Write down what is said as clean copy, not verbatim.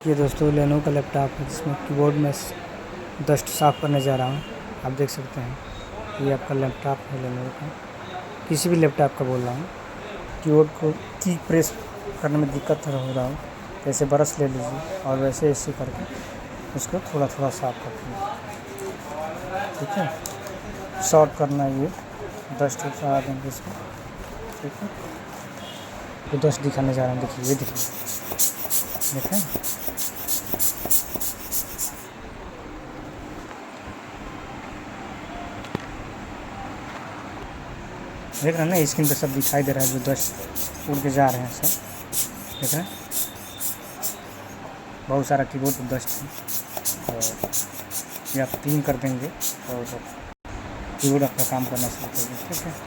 ये दोस्तों लेनोवो का लैपटॉप है जिसमें कीबोर्ड में डस्ट साफ़ करने जा रहा हूँ। आप देख सकते हैं ये आपका लैपटॉप है लेनोवो का, किसी भी लैपटॉप का बोल रहा हूँ। कीबोर्ड को की प्रेस करने में दिक्कत हो रहा हो तो ऐसे ब्रश ले लीजिए और वैसे ऐसे करके उसको थोड़ा थोड़ा साफ़ करते हैं, ठीक है। शॉर्ट करना ये डस्ट उठा देंगे इसको, ठीक है। तो डस्ट दिखाने जा रहा हूँ, देखिए ये देखिए, देखें देख रहे हैं ना, स्क्रीन पे सब दिखाई दे रहा है जो डस्ट उड़ के जा रहे हैं सब, देख रहे हैं बहुत सारा कीबोर्ड पर डस्ट है। और ये आप क्लीन कर देंगे और कीबोर्ड आपका काम करना शुरू कर देंगे, ठीक है।